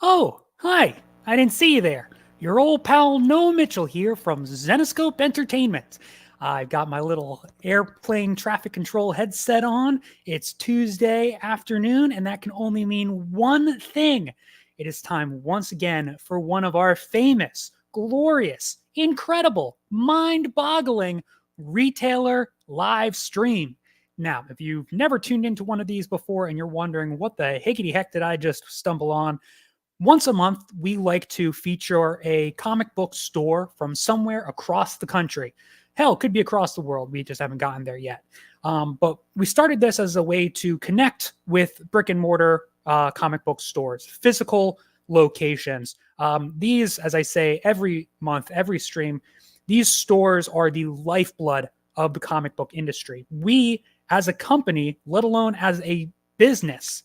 Oh, hi. I didn't see you there. Your old pal Noah Mitchell here from Zenoscope Entertainment. I've got my little airplane traffic control headset on. It's Tuesday afternoon, and that can only mean one thing. It is time once again for one of our famous, glorious, incredible, mind boggling retailer live stream. Now, if you've never tuned into one of these before and you're wondering what the hickety heck did I just stumble on, once a month, we like to feature a comic book store from somewhere across the country. Hell, could be across the world. We just haven't gotten there yet. But we started this as a way to connect with brick and mortar comic book stores, physical locations. These, as I say, every month, every stream, these stores are the lifeblood of the comic book industry. We, as a company, let alone as a business,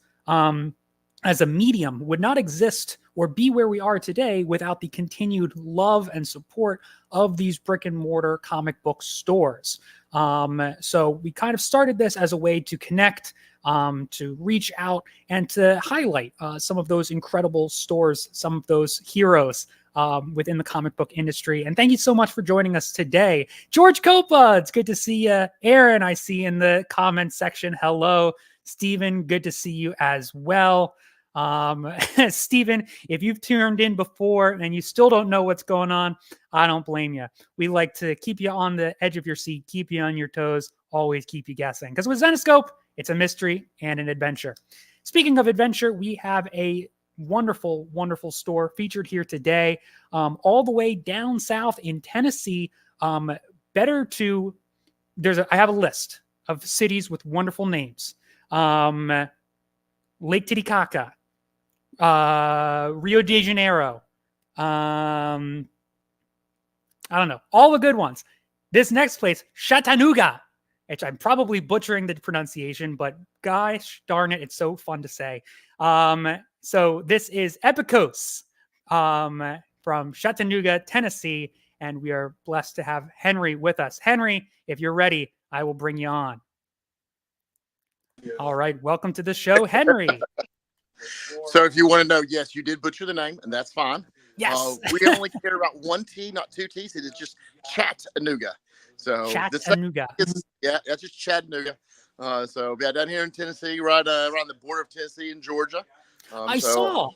as a medium, would not exist or be where we are today without the continued love and support of these brick and mortar comic book stores. So we kind of started this as a way to connect, to reach out and to highlight some of those incredible stores, some of those heroes within the comic book industry. And thank you so much for joining us today. George Copa, it's good to see you. Aaron, I see in the comments section. Hello. Stephen, good to see you as well. Stephen, if you've tuned in before and you still don't know what's going on, I don't blame you. We like to keep you on the edge of your seat, keep you on your toes, always keep you guessing. Because with Zenoscope, it's a mystery and an adventure. Speaking of adventure, we have a wonderful, wonderful store featured here today, all the way down south in Tennessee. I have a list of cities with wonderful names. Lake Titicaca, Rio de Janeiro. I don't know. All the good ones. This next place, Chattanooga, which I'm probably butchering the pronunciation, but gosh darn it, it's so fun to say. So this is Epikos from Chattanooga, Tennessee, and we are blessed to have Henry with us. Henry, if you're ready, I will bring you on. All right, welcome to the show, Henry. So if you want to know, yes, you did butcher the name, and that's fine. Yes. We only care about one T, not two T's. It is just Chattanooga. So Chattanooga. Yeah, that's just Chattanooga. So yeah, down here in Tennessee, right around the border of Tennessee and Georgia. I saw.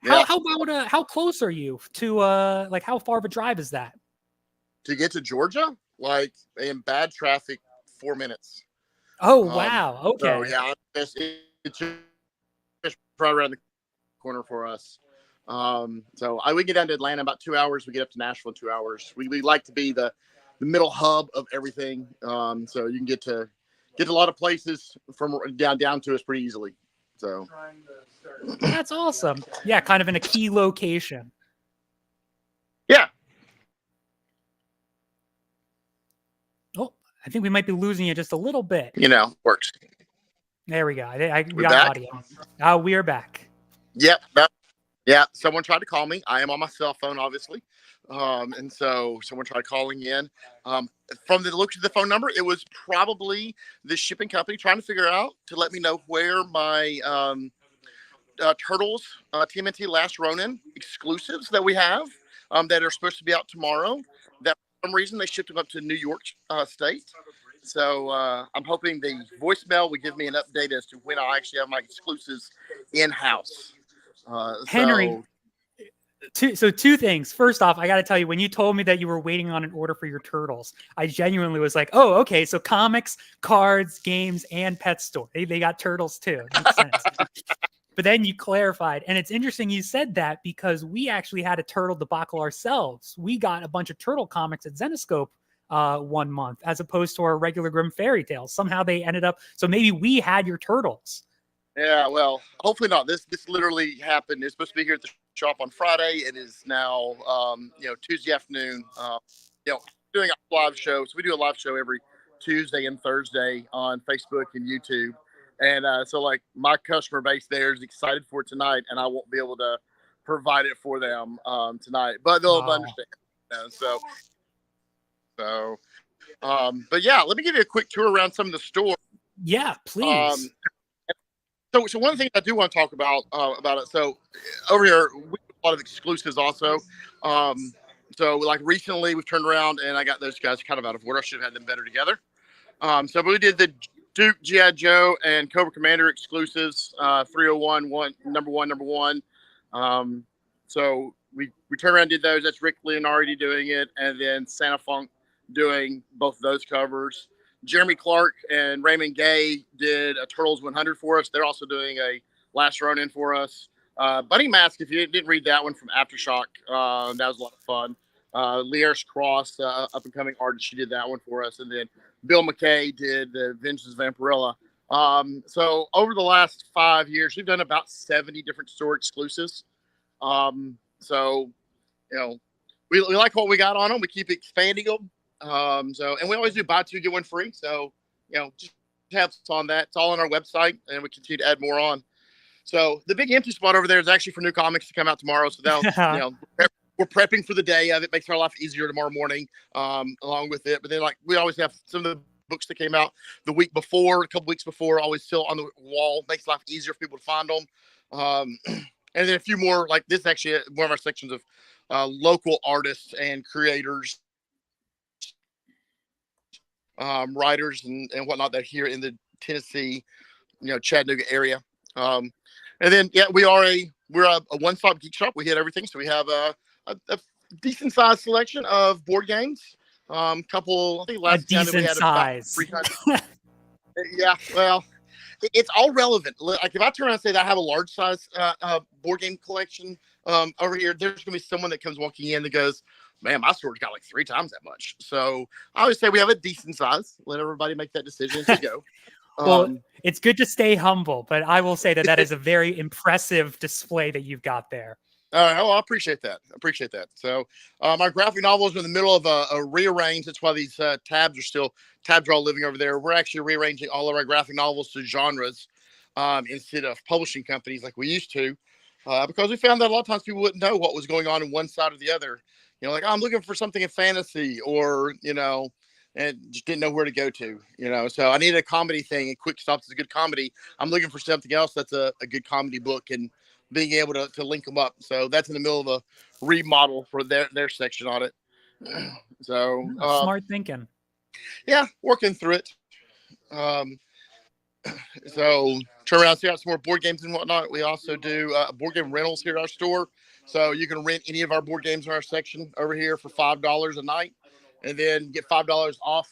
Yeah. How close are you to like how far of a drive is that? To get to Georgia, like in bad traffic, 4 minutes. Oh wow. Okay. So yeah, it's just right around the corner for us. So we get down to Atlanta in about 2 hours. We get up to Nashville in 2 hours. We like to be the middle hub of everything. So you can get to a lot of places from down to us pretty easily. So that's awesome. Yeah, kind of in a key location. Yeah. Oh, I think we might be losing you just a little bit. Works. There we go. We got audio. We are back. Yep. Yeah. Someone tried to call me. I am on my cell phone, obviously. And so someone tried calling in. From the looks of the phone number, it was probably the shipping company trying to figure out to let me know where my Turtles TMNT Last Ronin exclusives that we have that are supposed to be out tomorrow. That for some reason they shipped them up to New York State. So I'm hoping the voicemail would give me an update as to when I'll actually have my exclusives in-house. Henry, two things. First off, I got to tell you, when you told me that you were waiting on an order for your turtles, I genuinely was like, oh, okay. So comics, cards, games, and pet store. They got turtles too. Makes sense. But then you clarified. And it's interesting you said that because we actually had a turtle debacle ourselves. We got a bunch of turtle comics at Zenoscope 1 month, as opposed to our regular Grim Fairy Tales. Somehow they ended up, so maybe we had your turtles. Yeah, well, hopefully not. This literally happened. It's supposed to be here at the shop on Friday. It is now, Tuesday afternoon. Doing a live show. So we do a live show every Tuesday and Thursday on Facebook and YouTube. And so, like, my customer base there is excited for tonight, and I won't be able to provide it for them tonight. But they'll understand. But yeah, let me give you a quick tour around some of the stores. Yeah, please. So one thing I do want to talk about it. So over here, we have a lot of exclusives also. Um, so like recently, we've turned around and I got those guys kind of out of order. I should have had them better together. So we did the Duke, G.I. Joe, and Cobra Commander exclusives, 301, number one. Um, so we turned around and did those. That's Rick Leonardi doing it, and then Santa Funk doing both of those covers. Jeremy Clark and Raymond Gay did a Turtles 100 for us. They're also doing a Last Ronin for us. Bunny Mask, if you didn't read that one from Aftershock, that was a lot of fun. Lier's Cross, up and coming artist, she did that one for us. And then Bill McKay did the Vengeance Vampirella. So over the last 5 years, we've done about 70 different store exclusives. So, we like what we got on them. We keep expanding them. And we always do buy two, get one free. So, just have us on that. It's all on our website, and we continue to add more on. So the big empty spot over there is actually for new comics to come out tomorrow. So that'll, we're prepping for the day of it. Makes our life easier tomorrow morning, along with it. But then, like, we always have some of the books that came out the week before, a couple weeks before, always still on the wall. Makes life easier for people to find them. And then a few more, like this, actually one of our sections of local artists and creators, writers and whatnot that here in the Tennessee, Chattanooga area. And then, we're a one-stop geek shop. We hit everything. So we have a decent sized selection of board games. I think last time we had size. Yeah, well, it's all relevant. Like if I turn around and say that I have a large size board game collection over here, there's gonna be someone that comes walking in that goes, "Man, my store's got like 3 times that much." So I always say we have a decent size. Let everybody make that decision to go. Well, it's good to stay humble, but I will say that is a very impressive display that you've got there. I appreciate that. So our graphic novels are in the middle of a rearrange. That's why these tabs are all living over there. We're actually rearranging all of our graphic novels to genres instead of publishing companies like we used to, because we found that a lot of times people wouldn't know what was going on in one side or the other. Like, I'm looking for something in fantasy, or and just didn't know where to go to. So I needed a comedy thing, and Quick Stops is a good comedy. I'm looking for something else that's a good comedy book, and being able to link them up. So that's in the middle of a remodel for their section on it. So smart thinking. Yeah, working through it. So turn around, see out some more board games and whatnot. We also do board game rentals here at our store. So you can rent any of our board games in our section over here for $5 a night, and then get $5 off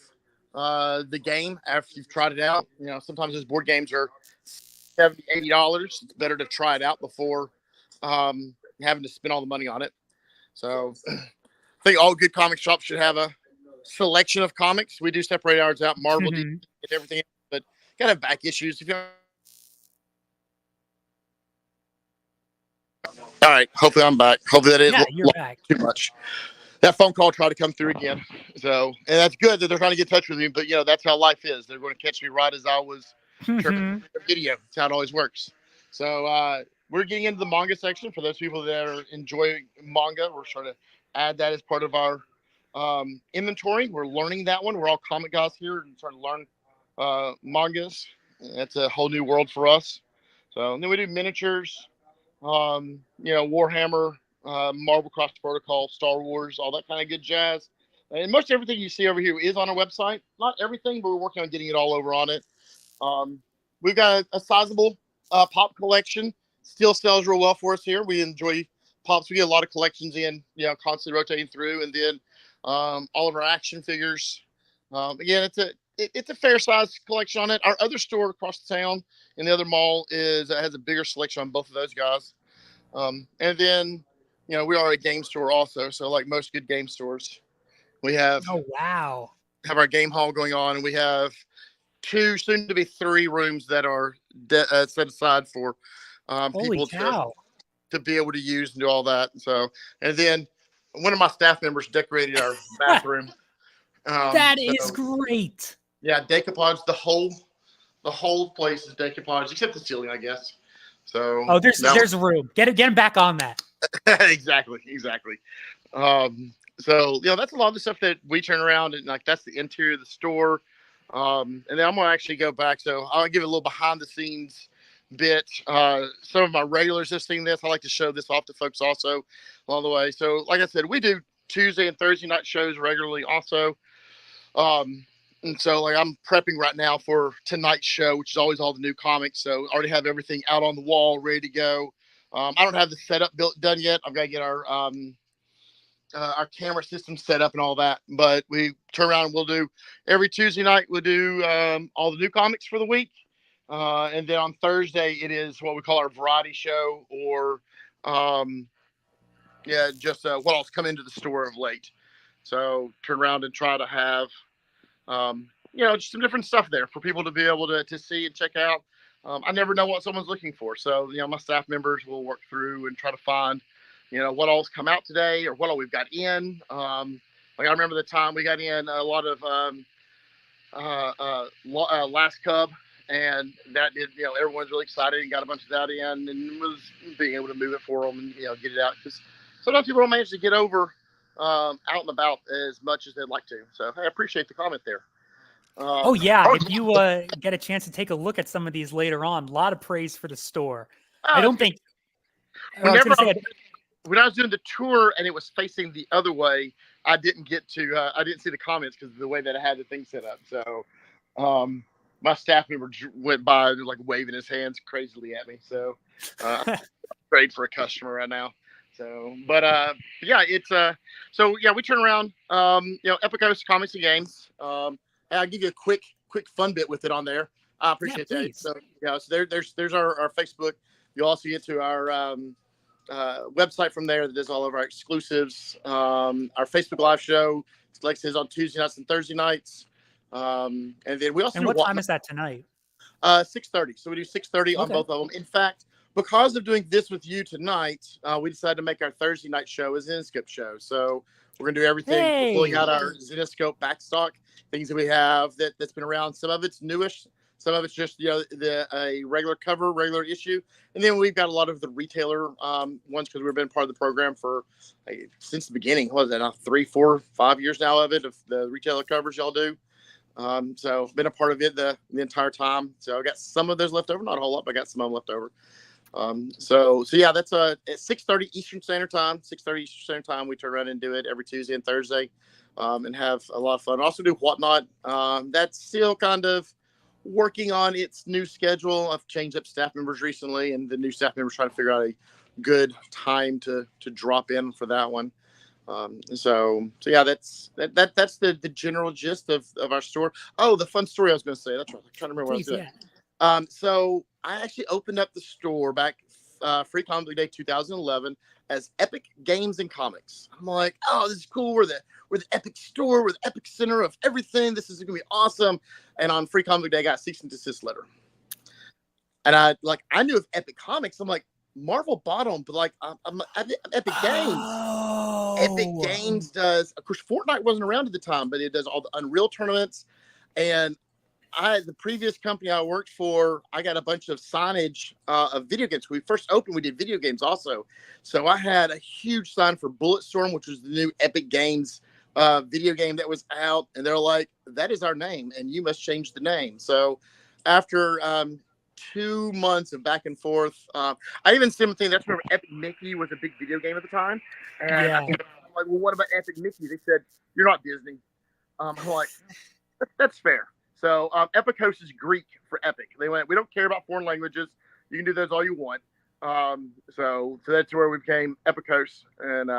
the game after you've tried it out. Sometimes those board games are $70, $80. It's better to try it out before having to spend all the money on it. So I think all good comic shops should have a selection of comics. We do separate ours out, Marvel, and everything, but gotta have back issues. All right, hopefully I'm back. Hopefully that isn't you're back. Too much. That phone call tried to come through again. So, and that's good that they're trying to get in touch with me, but that's how life is. They're going to catch me right as I was turning the video. That's how it always works. So we're getting into the manga section. For those people that enjoy manga, we're trying to add that as part of our inventory. We're learning that one. We're all comic guys here and trying to learn mangas. That's a whole new world for us. So, and then we do miniatures, Warhammer, Marvel Cross Protocol, Star Wars, all that kind of good jazz. And most everything you see over here is on our website. Not everything, but we're working on getting it all over on it. We've got a sizable pop collection. Still sells real well for us here. We enjoy pops. We get a lot of collections in, constantly rotating through. And then all of our action figures. Again, it's a fair size collection on it. Our other store across the town in the other mall has a bigger selection on both of those guys. And then, we are a game store also. So like most good game stores, we have have our game hall going on, and we have 2, soon to be 3 rooms that are set aside for people to be able to use and do all that. So, and then one of my staff members decorated our bathroom. That is great. Yeah, decoupage. The whole place is decoupage except the ceiling, I guess. So there's room. Get him back on that. Exactly. So that's a lot of the stuff that we turn around, and like that's the interior of the store. And then I'm gonna actually go back. So I'll give a little behind the scenes bit. Some of my regulars have seen this. I like to show this off to folks also along the way. So, like I said, we do Tuesday and Thursday night shows regularly also. And so, like, I'm prepping right now for tonight's show, which is always all the new comics. So, I already have everything out on the wall, ready to go. I don't have the setup done yet. I've got to get our camera system set up and all that. But we turn around and we'll do every Tuesday night. We'll do all the new comics for the week. And then on Thursday, it is what we call our variety show, or just what else come into the store of late. So turn around and try to have, just some different stuff there for people to be able to see and check out. I never know what someone's looking for. So, my staff members will work through and try to find, what all's come out today or what all we've got in. Like I remember the time we got in a lot of Last Cub, and that did, everyone's really excited and got a bunch of that in and was being able to move it for them and, get it out. Because sometimes people don't manage to get over out and about as much as they'd like to. So I appreciate the comment there. If you get a chance to take a look at some of these later on, a lot of praise for the store. I don't think. When I was doing the tour and it was facing the other way, I didn't get to. I didn't see the comments because of the way that I had the thing set up. So, my staff member went by, like waving his hands crazily at me. So, great for a customer right now. So, but it's we turn around. Epikos Comics and Games. I'll give you a quick fun bit with it on there. I appreciate that. So there's our Facebook. You also get to our website from there that does all of our exclusives. Our Facebook live show, like it says, on Tuesday nights and Thursday nights. And then we also. And what time is that tonight? 6:30. So we do 6:30 on both of them. In fact, because of doing this with you tonight, we decided to make our Thursday night show a Zenescope show. So we're gonna do everything, pulling out our Zenescope backstock, things that we have that's been around. Some of it's newish, some of it's just a regular cover, regular issue, and then we've got a lot of the retailer ones because we've been part of the program for since the beginning. What was that? 3, 4, 5 years now of the retailer covers y'all do. So been a part of it the entire time. So I got some of those left over, not a whole lot, but I got some of them left over. That's at 6:30 Eastern Standard Time. 6:30 Eastern Standard Time. We turn around and do it every Tuesday and Thursday, and have a lot of fun. Also do Whatnot. That's still kind of working on its new schedule. I've changed up staff members recently, and the new staff members trying to figure out a good time to drop in for that one. That's the general gist of our store. Oh, the fun story I was going to say. That's right. I'm trying to remember what I was doing. So I actually opened up the store back Free Comic Book Day 2011 as Epic Games and Comics. I'm like, oh, this is cool. We're the Epic store. We're the Epic center of everything. This is going to be awesome. And on Free Comic Book Day, I got a cease and desist letter. And I knew of Epic Comics. I'm like, Marvel bought them, but like, I'm Epic Games. Epic Games does, of course, Fortnite wasn't around at the time, but it does all the Unreal tournaments. And the previous company I worked for, I got a bunch of signage of video games. When we first opened, we did video games also. So I had a huge sign for Bulletstorm, which was the new Epic Games video game that was out. And they're like, that is our name, and you must change the name. So after 2 months of back and forth, I even seen something. That's remember Epic Mickey was a big video game at the time. And I'm like, well, what about Epic Mickey? They said, you're not Disney. I'm like, that's fair. So Epikos is Greek for epic. They went, we don't care about foreign languages. You can do those all you want. So that's where we became Epikos. And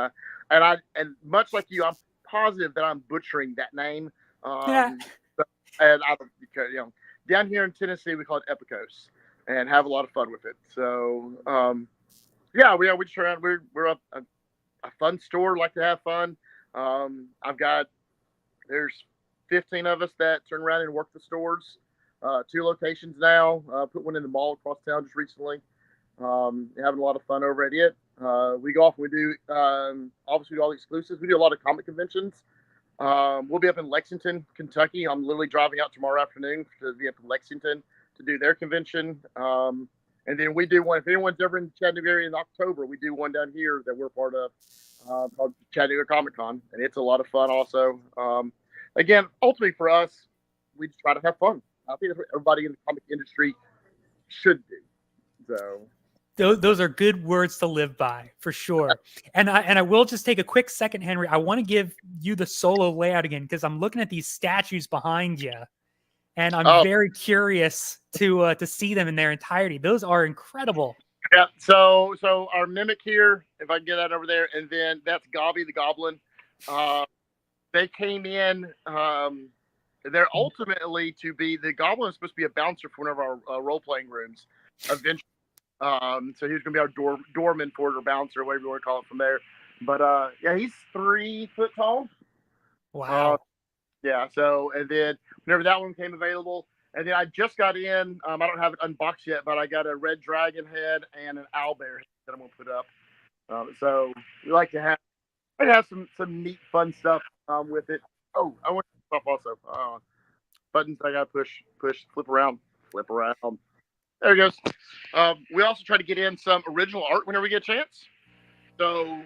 much like you, I'm positive that I'm butchering that name. And because down here in Tennessee, we call it Epikos and have a lot of fun with it. So we just around. We're a fun store. Like to have fun. There's 15 of us that turn around and work the stores. 2 locations now. Put one in the mall across town just recently. Having a lot of fun over at it. We go off and we do obviously do all the exclusives. We do a lot of comic conventions. We'll be up in Lexington, Kentucky. I'm literally driving out tomorrow afternoon to be up in Lexington to do their convention. And then we do one, if anyone's ever in the Chattanooga area in October, we do one down here that we're part of called Chattanooga Comic Con. And it's a lot of fun also. Again, ultimately for us, we just try to have fun. I think that's what everybody in the comic industry should do. So Those are good words to live by, for sure. And I will just take a quick second, Henry. I want to give you the solo layout again because I'm looking at these statues behind you, and I'm very curious to see them in their entirety. Those are incredible. yeah. So our mimic here, if I can get that over there, and then that's Gobby the Goblin. They came in. They're ultimately to be the Goblin is supposed to be a bouncer for one of our role playing rooms. Eventually, so he's going to be our doorman, porter, bouncer, whatever you want to call it from there. But yeah, he's 3 foot tall. Wow. Yeah. So and then whenever that one came available, and then I just got in. I don't have it unboxed yet, but I got a red dragon head and an owlbear that I'm going to put up. So we like to have some neat, fun stuff with it. Oh, I want stuff also. Buttons I got to push, flip around. There he goes. We also try to get in some original art whenever we get a chance. So,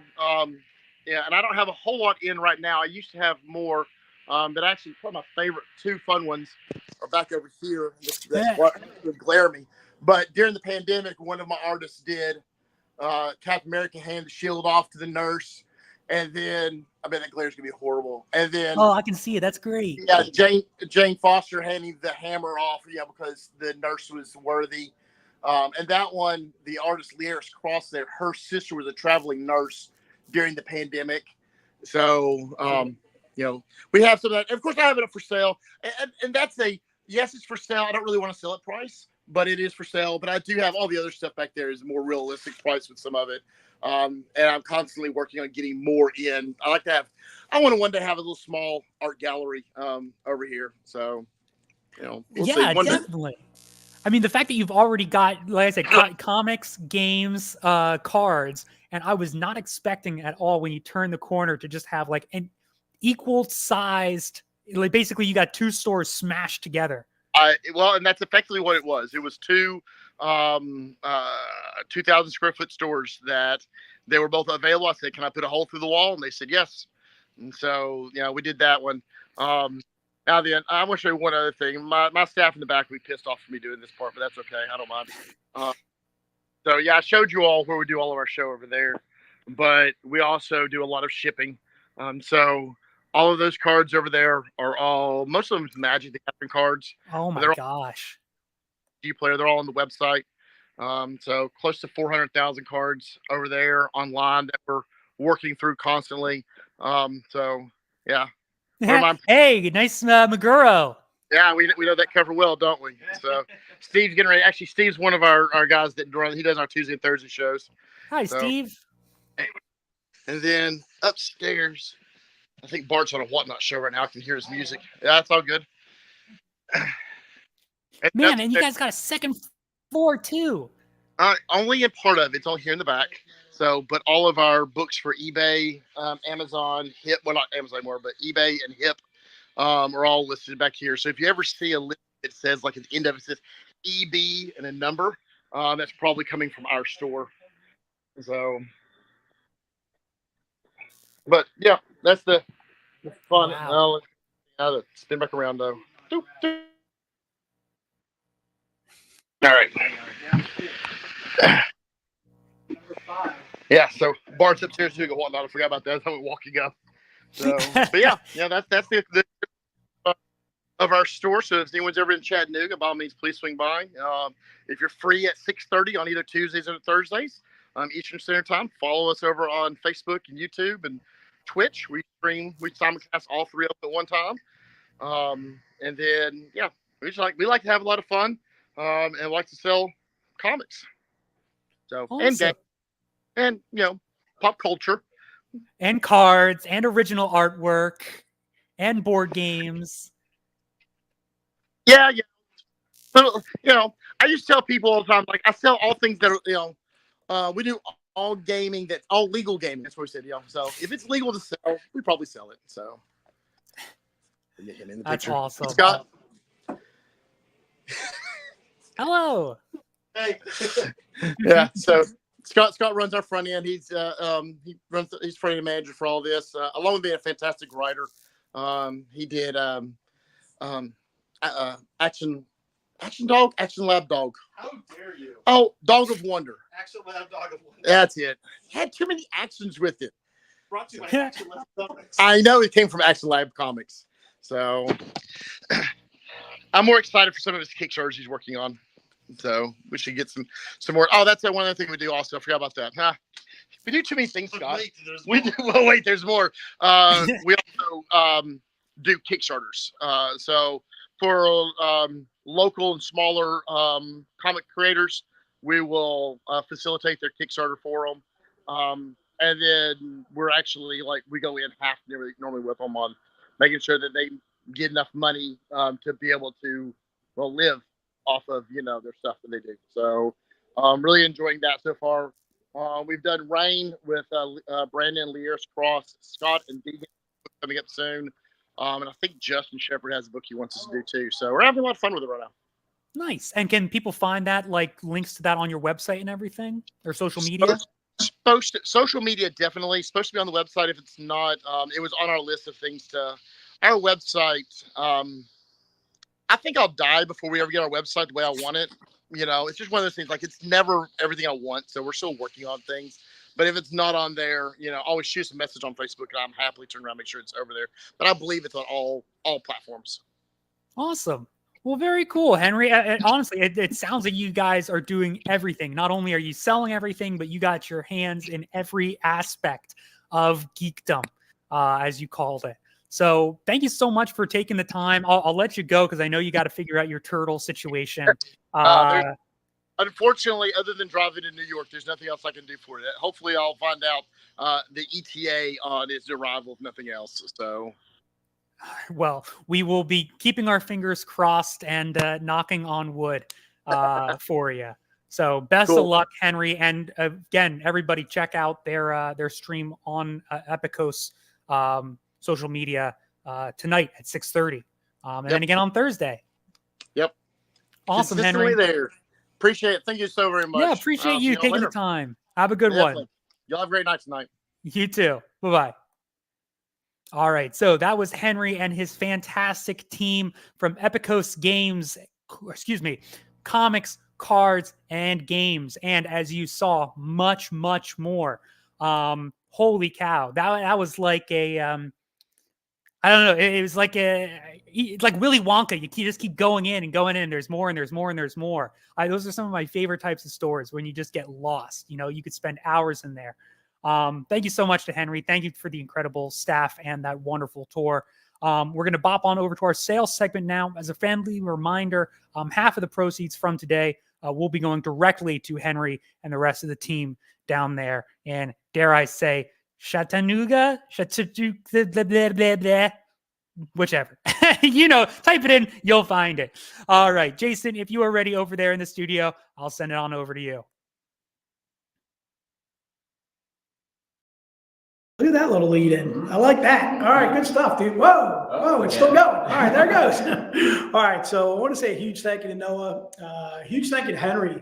yeah, and I don't have a whole lot in right now. I used to have more, but actually, one of my favorite 2 fun ones are back over here. That's what would glare me. But during the pandemic, one of my artists did Captain America hand the shield off to the nurse. And then, I bet that glare's going to be horrible. And then, I can see it. That's great. Yeah, Jane Foster handing the hammer off, because the nurse was worthy. And that one, the artist Lyris Cross there, her sister was a traveling nurse during the pandemic. So, we have some of that. And of course, I have it up for sale. And that's yes, it's for sale. I don't really want to sell at price, but it is for sale. But I do have all the other stuff back there is more realistic price with some of it. And I'm constantly working on getting more in. I want to one day have a little small art gallery over here. So, we'll see. Definitely. I mean, the fact that you've already got, like I said, comics, games, cards, and I was not expecting at all when you turn the corner to just have like an equal sized, like basically you got 2 stores smashed together. And that's effectively what it was. It was 2 2,000 square foot stores that they were both available. I said, "Can I put a hole through the wall?" And they said yes. And so, we did that one. Now then, I want to show you one other thing. My staff in the back will be pissed off for me doing this part, but that's okay. I don't mind. So yeah, I showed you all where we do all of our show over there, but we also do a lot of shipping. So all of those cards over there are most of them is Magic the Gathering cards. Oh my gosh. Player, they're all on the website. So close to 400,000 cards over there online that we're working through constantly. So yeah. Hey, nice Maguro. Yeah, we know that cover well, don't we? So Steve's getting ready. Actually, Steve's one of our guys that he does our Tuesday and Thursday shows. Hi, Steve. And then upstairs, I think Bart's on a Whatnot show right now. I can hear his music. Yeah, that's all good. Man, and you guys got a second floor too. Only in part of it. It's all here in the back. So, but all of our books for eBay, Amazon, HIP, well, not Amazon anymore, but eBay and HIP are all listed back here. So if you ever see a list that says, like at the end of it says EB and a number, that's probably coming from our store. So, but yeah, that's the fun. Wow. I'll spin back around though. Doop, doop. All right. Yeah, so Bart's upstairs doing a Whatnot. I forgot about that. I'm walking up. So, but yeah, that's the of our store. So if anyone's ever in Chattanooga, by all means, please swing by. If you're free at 6:30 on either Tuesdays or Thursdays, Eastern Standard Time, follow us over on Facebook and YouTube and Twitch. We simulcast all 3 of them at one time. And then we like to have a lot of fun and like to sell comics. So awesome. and pop culture and cards and original artwork and board games. Yeah. But, I just tell people all the time, like I sell all things that are, we do all gaming, that's all legal gaming. That's what we said, So if it's legal to sell, we probably sell it. So get him in the that's picture. Awesome. Scott. Hello. Hey. Yeah. So Scott runs our front end. He's front end manager for all this, along with being a fantastic writer. He did action Action Dog, Action Lab Dog. How dare you? Oh, Dog of Wonder. Action Lab Dog of Wonder. That's it. Had too many actions with it. Brought to you by Action Lab Comics. I know it came from Action Lab Comics. So I'm more excited for some of his Kickstarters he's working on. So we should get some more. Oh, that's one other thing we do also. I forgot about that. We do too many things, Scott. Wait, there's more. We also do Kickstarters. So for local and smaller comic creators, we will facilitate their Kickstarter for them. And then we're actually we go in half normally with them on making sure that they get enough money to be able to live off of their stuff that they do. So really enjoying that so far. We've done Rain with Brandon, Lears Cross, Scott, and Deegan coming up soon. And I think Justin Shepard has a book he wants us to do too. So we're having a lot of fun with it right now. Nice. And can people find that, links to that on your website and everything, or social media? Social media, definitely. Supposed to be on the website. If it's not, it was on our list of things to our website. I think I'll die before we ever get our website the way I want it. It's just one of those things. It's never everything I want. So we're still working on things. But if it's not on there, always shoot us a message on Facebook, and I'm happily turn around and make sure it's over there. But I believe it's on all platforms. Awesome. Well, very cool, Henry. Honestly, it sounds like you guys are doing everything. Not only are you selling everything, but you got your hands in every aspect of geekdom, as you called it. So thank you so much for taking the time. I'll let you go because I know you got to figure out your turtle situation. Unfortunately, other than driving to New York, there's nothing else I can do for it. Hopefully, I'll find out the ETA on its arrival, if nothing else. So, well, we will be keeping our fingers crossed and knocking on wood for you. So, best of luck, Henry. And again, everybody, check out their stream on Epikos social media tonight at 6:30, and then again on Thursday. Yep. Awesome, Henry. There. Appreciate it. Thank you so very much. Yeah, appreciate you taking the time. Have a good one. Y'all have a great night tonight. You too. Bye-bye. All right. So that was Henry and his fantastic team from Epikos Games, comics, cards, and games. And as you saw, much, much more. Holy cow. That was like a I don't know. It was like like Willy Wonka. You just keep going in and going in. There's more and there's more and there's more. Those are some of my favorite types of stores when you just get lost. You could spend hours in there. Thank you so much to Henry. Thank you for the incredible staff and that wonderful tour. We're going to bop on over to our sales segment now. As a friendly reminder, half of the proceeds from today will be going directly to Henry and the rest of the team down there. And dare I say, Chattanooga, whichever. Type it in, you'll find it. All right, Jason, if you are ready over there in the studio, I'll send it on over to you. Look at that little lead in. I like that. All right, good stuff, dude. Whoa, it's still going. All right, there it goes. All right, so I want to say a huge thank you to Noah. Huge thank you to Henry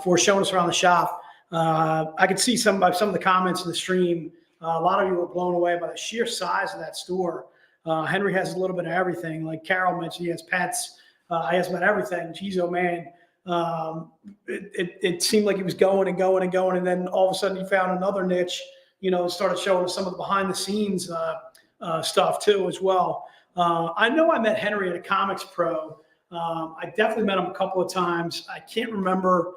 for showing us around the shop. I could see some of the comments in the stream. A lot of you were blown away by the sheer size of that store. Henry has a little bit of everything. Like Carol mentioned, he has pets. I asked about everything. Geez, oh man. It seemed like he was going and going and going. And then all of a sudden he found another niche, started showing us some of the behind the scenes stuff too as well. I know I met Henry at a Comics Pro. I definitely met him a couple of times. I can't remember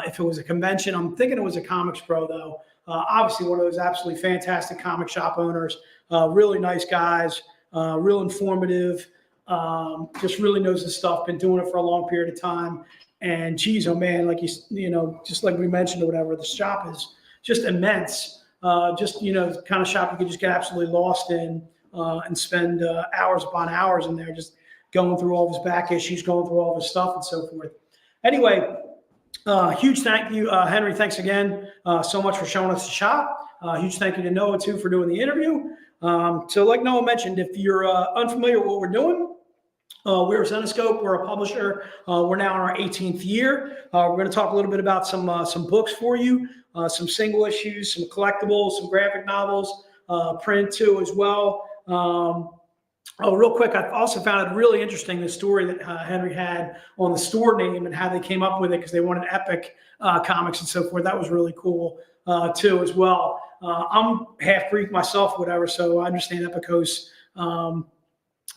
if it was a convention. I'm thinking it was a Comics Pro though. Obviously one of those absolutely fantastic comic shop owners, really nice guys, real informative, just really knows his stuff, been doing it for a long period of time. And geez, oh man, like just like we mentioned or whatever, the shop is just immense. The kind of shop you could just get absolutely lost in and spend hours upon hours in there, just going through all of his back issues, going through all of his stuff and so forth. Anyway, huge thank you, Henry. Thanks again so much for showing us the shop. Huge thank you to Noah too for doing the interview. So like Noah mentioned, if you're unfamiliar with what we're doing, we're Zenescope. We're a publisher. We're now in our 18th year. We're going to talk a little bit about some books for you, some single issues, some collectibles, some graphic novels, print too as well. Oh, real quick, I also found it really interesting, the story that Henry had on the store name and how they came up with it because they wanted Epic Comics and so forth. That was really cool too as well. I'm half Greek myself, whatever, so I understand Epikos and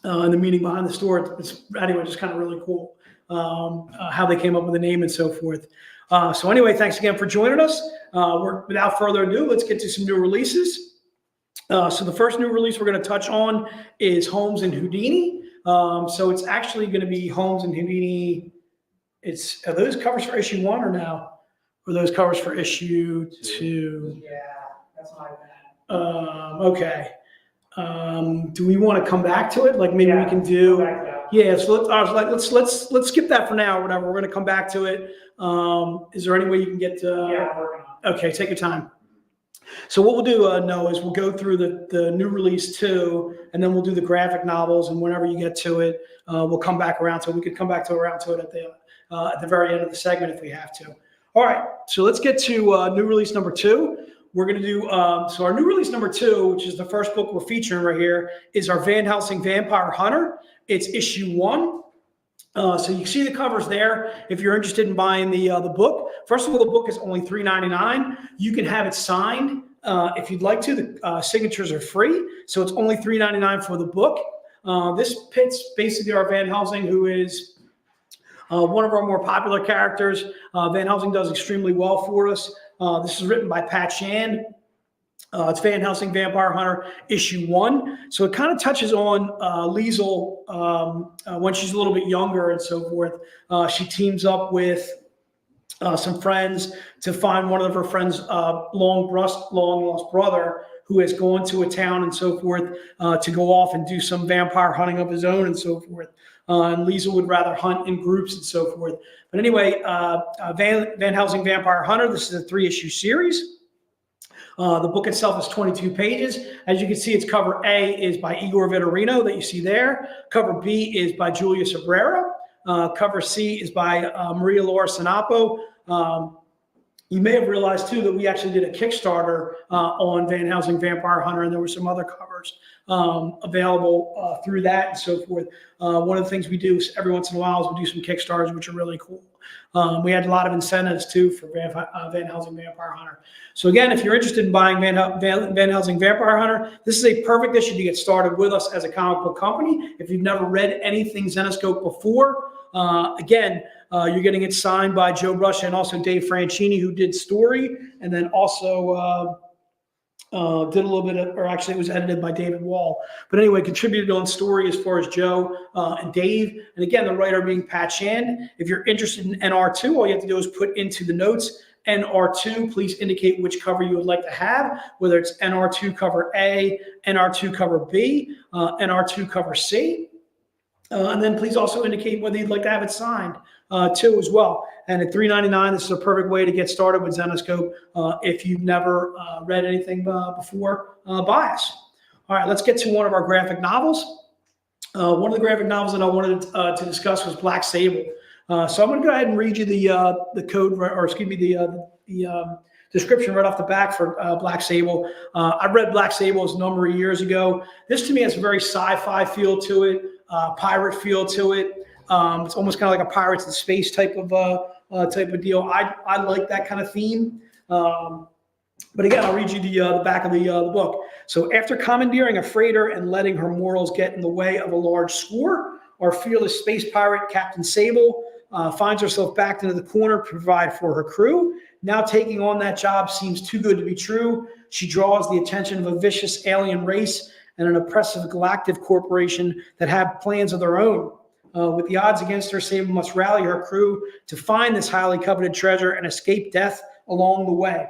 the meaning behind the store. It's anyway, just kind of really cool how they came up with the name and so forth. So anyway, thanks again for joining us. Without further ado, let's get to some new releases. So the first new release we're going to touch on is Holmes and Houdini. So it's actually going to be Holmes and Houdini. Are those covers for issue 1 or now? Or those covers for issue 2? Yeah, that's my bad. Okay. Do we want to come back to it? Like maybe we can do. Yeah. So let's skip that for now or whatever. We're going to come back to it. Is there any way you can get to? Yeah, I'm working on it. Okay, take your time. So what we'll do, Noah, is we'll go through the new release 2, and then we'll do the graphic novels. And whenever you get to it, we'll come back around to it. We could come back around to it at the very end of the segment if we have to. All right, so let's get to new release number 2. We're going to do, so our new release number 2, which is the first book we're featuring right here, is our Van Helsing Vampire Hunter. It's issue 1. So you see the covers there. If you're interested in buying the book, first of all, the book is only $3.99. You can have it signed if you'd like to. The signatures are free, so it's only $3.99 for the book. This pits basically our Van Helsing, who is one of our more popular characters. Van Helsing does extremely well for us. This is written by Pat Shand. It's Van Helsing Vampire Hunter issue 1. So it kind of touches on Liesel when she's a little bit younger and so forth. She teams up with some friends to find one of her friends' long lost brother who has gone to a town and so forth to go off and do some vampire hunting of his own and so forth. And Liesel would rather hunt in groups and so forth. But anyway, Van Helsing Vampire Hunter, this is a 3-issue series. The book itself is 22 pages. As you can see, its cover A is by Igor Vitorino that you see there. Cover B is by Julia Cabrera. Cover C is by Maria Laura Sinapo. You may have realized, too, that we actually did a Kickstarter on Van Helsing Vampire Hunter, and there were some other covers available through that and so forth. One of the things we do every once in a while is we do some Kickstarters, which are really cool. We had a lot of incentives, too, for Van Helsing Vampire Hunter. So, again, if you're interested in buying Van Helsing Vampire Hunter, this is a perfect issue to get started with us as a comic book company. If you've never read anything Zenescope before, again, you're getting it signed by Joe Brusha and also Dave Franchini, who did story, and then also did a little bit of, or actually it was edited by David Wall. But anyway, contributed on story as far as Joe and Dave. And again, the writer being Pat Shand. If you're interested in NR2, all you have to do is put into the notes NR2. Please indicate which cover you would like to have, whether it's NR2 cover A, NR2 cover B, NR2 cover C. And then please also indicate whether you'd like to have it signed too as well. And at $3.99, this is a perfect way to get started with Zenescope. If you've never read anything before, buy us. All right, let's get to one of our graphic novels. One of the graphic novels that I wanted to discuss was Black Sable. So I'm going to go ahead and read you the code, or excuse me, the description right off the back for Black Sable. I read Black Sable a number of years ago. This to me has a very sci-fi feel to it, pirate feel to it. It's almost kind of like a Pirates in Space type of deal. I like that kind of theme. But again, I'll read you the back of the book. So after commandeering a freighter and letting her morals get in the way of a large score, our fearless space pirate, Captain Sable, finds herself backed into the corner to provide for her crew. Now taking on that job seems too good to be true. She draws the attention of a vicious alien race and an oppressive galactic corporation that have plans of their own. With the odds against her, Sable must rally her crew to find this highly coveted treasure and escape death along the way.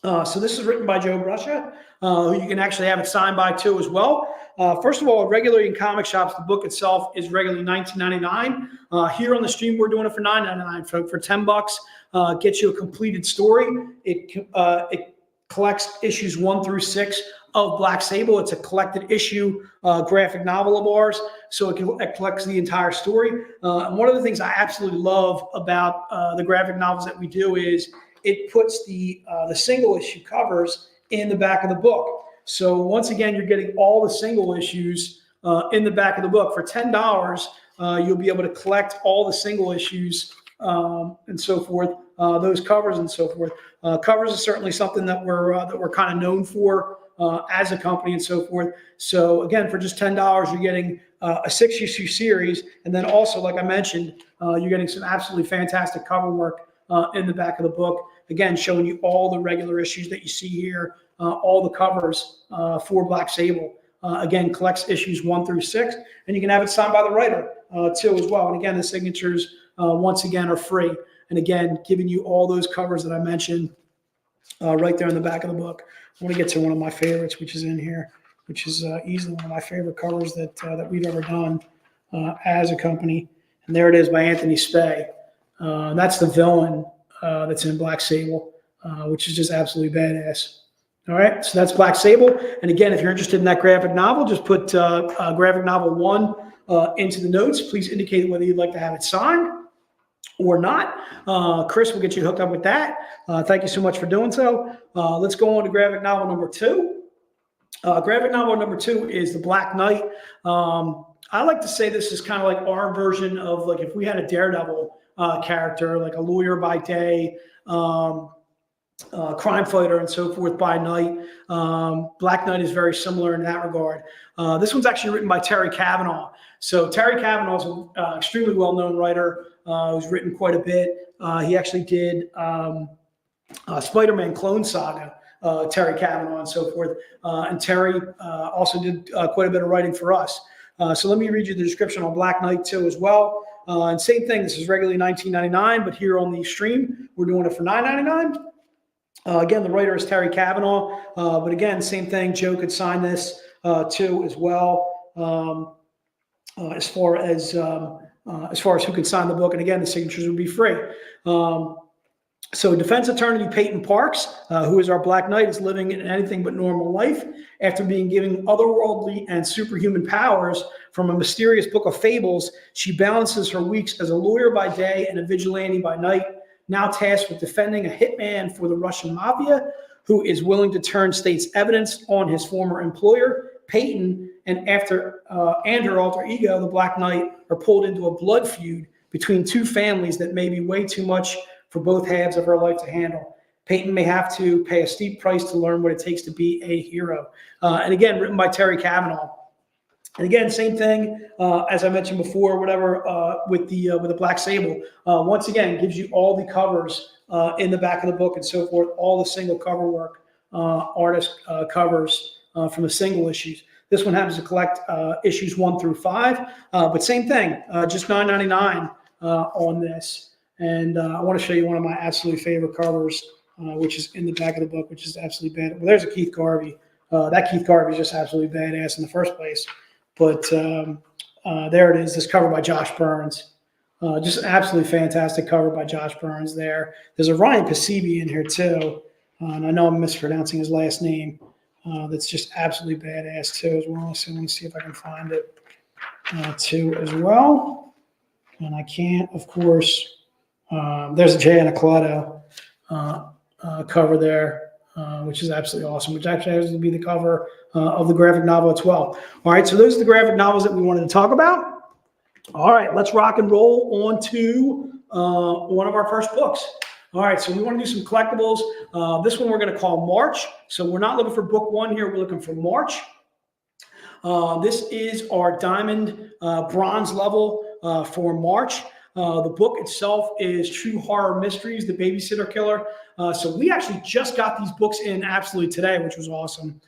So this is written by Joe Brusha. You can actually have it signed by too as well. First of all, regularly in comic shops, the book itself is regularly $19.99. Here on the stream, we're doing it for $9.99. For $10, gets you a completed story. It collects issues 1 through 6 of Black Sable. It's a collected issue graphic novel of ours, so it collects the entire story. And one of the things I absolutely love about the graphic novels that we do is it puts the single issue covers in the back of the book. So once again, you're getting all the single issues in the back of the book. For $10, you'll be able to collect all the single issues and so forth, those covers and so forth. Covers is certainly something that we're kind of known for as a company and so forth. So again, for just $10, you're getting a 6-issue series, and then also, like I mentioned, you're getting some absolutely fantastic cover work in the back of the book. Again, showing you all the regular issues that you see here, all the covers for Black Sable. Again, collects issues 1 through 6, and you can have it signed by the writer too as well. And again, the signatures once again are free. And again, giving you all those covers that I mentioned right there in the back of the book. I want to get to one of my favorites, which is in here, which is easily one of my favorite covers that we've ever done as a company. And there it is by Anthony Spey. That's the villain that's in Black Sable, which is just absolutely badass. All right, so that's Black Sable. And again, if you're interested in that graphic novel, just put graphic novel 1 into the notes. Please indicate whether you'd like to have it signed or not. Chris will get you hooked up with that. Thank you so much for doing so. Let's go on to graphic novel number 2. Graphic novel number 2 is The Black Knight. I like to say this is kind of like our version of like if we had a Daredevil character, like a lawyer by day, crime fighter and so forth by night. Black Knight is very similar in that regard. This one's actually written by Terry Cavanaugh. So Terry Cavanaugh is an extremely well-known writer who's written quite a bit. He actually did Spider-Man Clone Saga, Terry Cavanaugh and so forth. And Terry also did quite a bit of writing for us. So let me read you the description on Black Knight too as well. And same thing, this is regularly $19.99, but here on the stream, we're doing it for $9.99. Again, the writer is Terry Cavanaugh, but again, same thing. Joe could sign this too as well. As far as who could sign the book, and again, the signatures would be free. So defense attorney Peyton Parks, who is our Black Knight, is living in anything but normal life after being given otherworldly and superhuman powers from a mysterious book of fables. She balances her weeks as a lawyer by day and a vigilante by night, now tasked with defending a hitman for the Russian mafia who is willing to turn state's evidence on his former employer, Peyton, and her alter ego, the Black Knight, are pulled into a blood feud between two families that may be way too much for both halves of her life to handle. Peyton may have to pay a steep price to learn what it takes to be a hero. And again, written by Terry Cavanaugh. And again, same thing as I mentioned before, whatever with the Black Sable. Once again, gives you all the covers in the back of the book and so forth, all the single cover work, artist covers from the single issues. This one happens to collect issues 1 through 5, but same thing, just $9.99 on this. And I want to show you one of my absolute favorite covers, which is in the back of the book, which is absolutely bad. Well, there's a Keith Garvey. That Keith Garvey is just absolutely badass in the first place. But there it is, this cover by Josh Burns. Just an absolutely fantastic cover by Josh Burns there. There's a Ryan Pasibi in here too. And I know I'm mispronouncing his last name. That's just absolutely badass too as well. So let me see if I can find it too as well. And I can't, of course. There's a Jay Anacleto cover there, which is absolutely awesome, which actually has to be the cover of the graphic novel as well. All right, so those are the graphic novels that we wanted to talk about. All right, let's rock and roll on to one of our first books. All right, so we want to do some collectibles. This one we're going to call March. So we're not looking for book 1 here. We're looking for March. This is our diamond bronze level for March. The book itself is True Horror Mysteries, The Babysitter Killer. So we actually just got these books in absolutely today, which was awesome.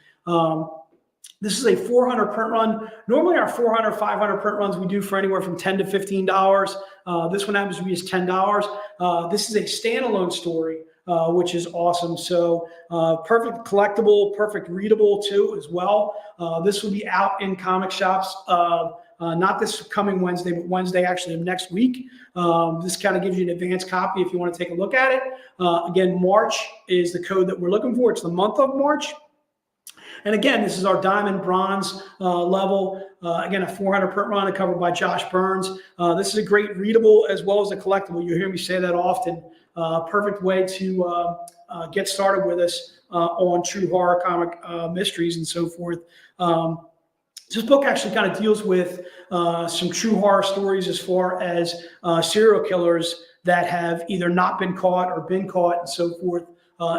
This is a 400 print run. Normally our 400, 500 print runs we do for anywhere from $10 to $15. This one happens to be just $10. This is a standalone story, which is awesome. So perfect collectible, perfect readable too as well. This will be out in comic shops not this coming Wednesday, but Wednesday actually of next week. This kind of gives you an advanced copy if you want to take a look at it. Again, March is the code that we're looking for. It's the month of March. And again, this is our diamond bronze level. Again, a 400 print run covered by Josh Burns. This is a great readable as well as a collectible. You hear me say that often. Perfect way to get started with us on true horror comic mysteries and so forth. This book actually kind of deals with some true horror stories as far as serial killers that have either not been caught or been caught and so forth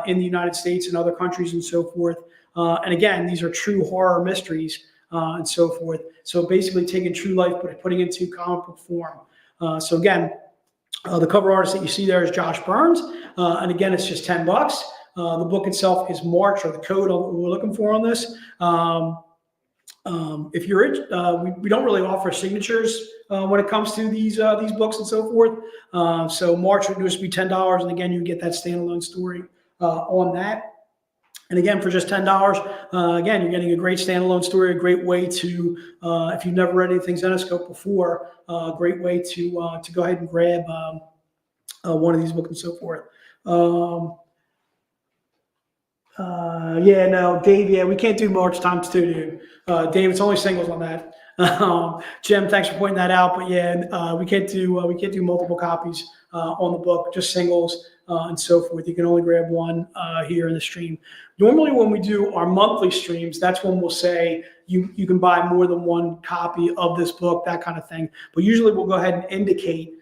in the United States and other countries and so forth. And again, these are true horror mysteries and so forth. So basically taking true life, but putting it into comic book form. So again, the cover artist that you see there is Josh Burns. And again, it's just $10. The book itself is March, or the code we're looking for on this. If you're, we don't really offer signatures when it comes to these books and so forth. So March would just be $10, and again, you get that standalone story on that. And again, for just $10, again, you're getting a great standalone story, a great way to, if you've never read anything Zenescope before, a great way to go ahead and grab one of these books and so forth. Yeah, no, Dave, yeah, we can't do March times 2, dude. Dave, it's only singles on that. Jim, thanks for pointing that out. But yeah, we can't do multiple copies on the book, just singles and so forth. You can only grab one here in the stream. Normally, when we do our monthly streams, that's when we'll say you can buy more than one copy of this book, that kind of thing. But usually, we'll go ahead and indicate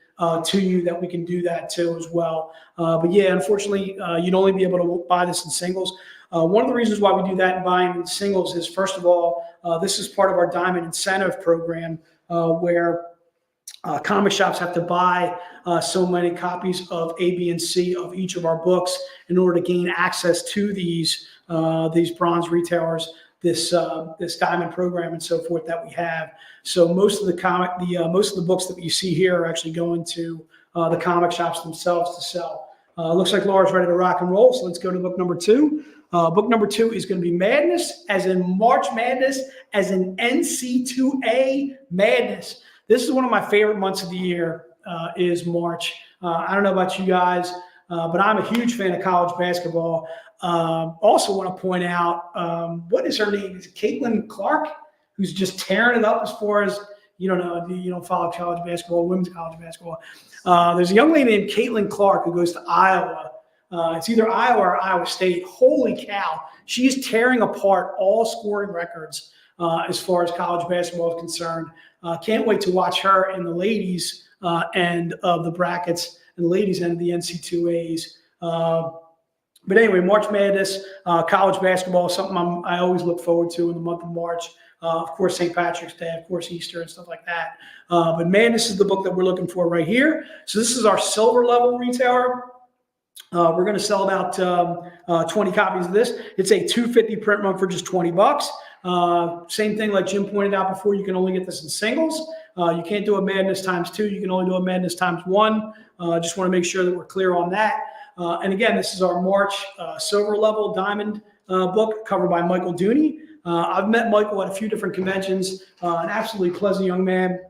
to you that we can do that too as well. But yeah, unfortunately, you'd only be able to buy this in singles. One of the reasons why we do that in buying in singles is, first of all, this is part of our Diamond Incentive program where comic shops have to buy so many copies of A, B, and C of each of our books in order to gain access to these bronze retailers, this diamond program and so forth that we have. So most of the books that you see here are actually going to the comic shops themselves to sell. Looks like Laura's ready to rock and roll. So let's go to book number 2. Book number 2 is going to be Madness, as in March Madness, as in NC2A Madness. This is one of my favorite months of the year, is March. I don't know about you guys, but I'm a huge fan of college basketball. Also want to point out, what is her name? Is it Caitlin Clark, who's just tearing it up as far as, you don't follow college basketball, women's college basketball. There's a young lady named Caitlin Clark who goes to Iowa. It's either Iowa or Iowa State. Holy cow. She's tearing apart all scoring records as far as college basketball is concerned. Can't wait to watch her in the ladies end of the brackets and the ladies end of the NC2As. But anyway, March Madness, college basketball is something I always look forward to in the month of March. Of course, St. Patrick's Day, of course, Easter and stuff like that. But Madness is the book that we're looking for right here. So this is our silver level retailer. We're going to sell about 20 copies of this. It's a $250 print run for just $20. Same thing like Jim pointed out before, you can only get this in singles. You can't do a Madness times 2. You can only do a Madness times 1. Just want to make sure that we're clear on that. And again, this is our March silver level diamond book covered by Michael Dooney. I've met Michael at a few different conventions, an absolutely pleasant young man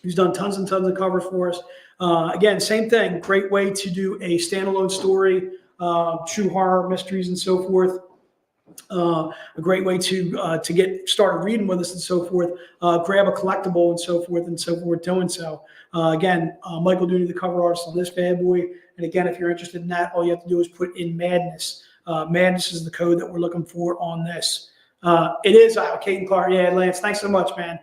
who's done tons and tons of covers for us. Again, same thing, great way to do a standalone story, true horror, mysteries, and so forth. A great way to get started reading with us and so forth. Grab a collectible and so forth doing so. Again, Michael Dooney, the cover artist on this bad boy. And again, if you're interested in that, all you have to do is put in Madness. Madness is the code that we're looking for on this. It is Caitlin Clark. Yeah, Lance, thanks so much, man.